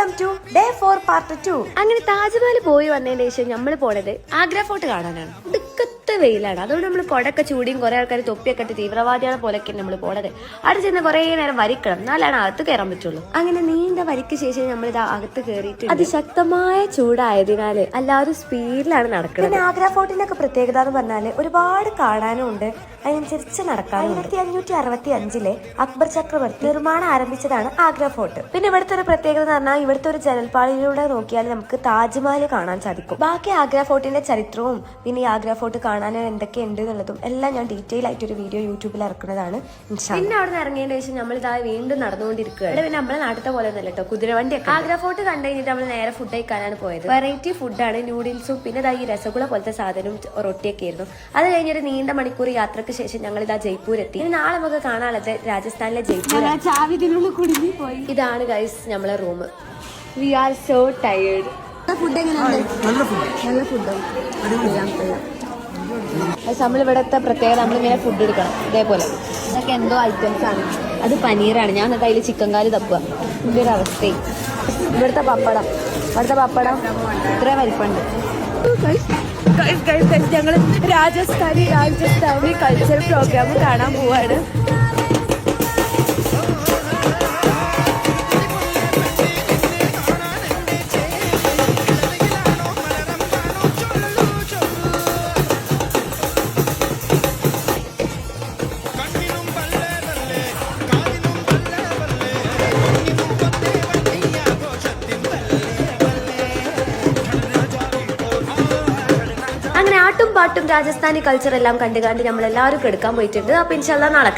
Welcome to day 4 part 2. അങ്ങനെ താജ്മഹൽ പോയി വന്നതിന് ശേഷം നമ്മൾ പോണത് ആഗ്ര ഫോർട്ട് കാണാനാണ്. ഒടുക്കത്തെ വെയിലാണ്, അതുകൊണ്ട് നമ്മൾ കൊടൊക്കെ ചൂടിയും കുറെ ആൾക്കാർ തൊപ്പിയൊക്കെ ഇട്ട് തീവ്രവാദികളെ പോലൊക്കെ നമ്മൾ പോണത്. അവിടെ ചെന്ന് കുറെ നേരം വരിക്കണം, എന്നാലാണ് അകത്ത് കയറാൻ പറ്റുള്ളൂ. അങ്ങനെ നീണ്ട വരിക്ക് ശേഷം നമ്മൾ ഇത് അകത്ത് കയറിയിട്ട് അതിശക്തമായ ചൂടായതിനാൽ എല്ലാവരും സ്പീഡിലാണ് നടക്കുന്നത്. പിന്നെ ആഗ്ര ഫോർട്ടിന്റെ ഒക്കെ പ്രത്യേകത എന്ന് പറഞ്ഞാൽ ഒരുപാട് കാണാനും ഉണ്ട്, അതിനനുസരിച്ച് നടക്കാനും. 1565 അക്ബർ ചക്രവർത്തി നിർമ്മാണം ആരംഭിച്ചതാണ് ആഗ്ര ഫോർട്ട്. പിന്നെ ഇവിടുത്തെ ഒരു പ്രത്യേകത എന്ന് പറഞ്ഞാൽ ഇവിടുത്തെ ഒരു ജനൽപ്പാളിയിലൂടെ നോക്കിയാൽ നമുക്ക് താജ്മഹൽ കാണാൻ സാധിക്കും. ബാക്കി ആഗ്ര ഫോർട്ടിന്റെ ചരിത്രവും പിന്നെ ഈ ആഗ്ര ഫോർട്ട് കാണാൻ എന്തൊക്കെ ഉണ്ട് എന്നുള്ളതും എല്ലാം ഞാൻ ഡീറ്റെയിൽ ആയിട്ട് ഒരു വീഡിയോ യൂട്യൂബിൽ ഇറക്കുന്നതാണ്. പിന്നെ അവിടെ നിന്ന് ഇറങ്ങിയതിന് ശേഷം നമ്മൾ ഇതാ വീണ്ടും നടന്നുകൊണ്ടിരിക്കുകയാണ്. പിന്നെ നമ്മളെ നാട്ടിലത്തെ പോലെ ഒന്നല്ല കേട്ടോ, കുതിരവണ്ടിയൊക്കെ. ആഗ്ര ഫോർട്ട് കണ്ടു കഴിഞ്ഞിട്ട് നമ്മൾ നേരെ ഫുഡ് കഴിക്കാനാണ് പോയത്. വെറൈറ്റി ഫുഡാണ്, നൂഡിൽസും പിന്നെ ഇതാ ഈ രസഗുള പോലത്തെ സാധനവും റൊട്ടിയൊക്കെ ആയിരുന്നു. അത് കഴിഞ്ഞൊരു നീണ്ട മണിക്കൂർ യാത്രക്ക് ശേഷം ഞങ്ങൾ ഇതാ ജയ്പൂർ എത്തി. ഇനി നാളെ നമുക്ക് കാണാനുള്ളത് രാജസ്ഥാനിലെ ജയ്പൂർ. ഇതാണ് ഗൈസ് നമ്മളെ room. We are so tired. Food എങ്ങനെയുണ്ട്? നല്ല ഫുഡ്. നമ്മൾ ഇവിടുത്തെ പ്രത്യേകത നമ്മളിങ്ങനെ ഫുഡ് എടുക്കണം ഇതേപോലെ. ഇതൊക്കെ എന്തോ ഐറ്റംസ് ആണ്. അത് പനീറാണ്. ഞാൻ എന്നിട്ട് അതിൽ ചിക്കൻ കാല് തപ്പുക. ഇതിൻ്റെ ഒരു അവസ്ഥയും. ഇവിടുത്തെ പപ്പടം ഇത്ര വലിപ്പമുണ്ട്. ഞങ്ങൾ രാജസ്ഥാനി കൾച്ചറൽ പ്രോഗ്രാം കാണാൻ പോവാണ്. അങ്ങനെ ആട്ടും പാട്ടും രാജസ്ഥാനി കൾച്ചർ എല്ലാം കണ്ടുകാണ്ട് നമ്മൾ എല്ലാവരും എടുക്കാൻ പോയിട്ടുണ്ട്. അപ്പൊ ഇൻഷാല്ലാ നാളെ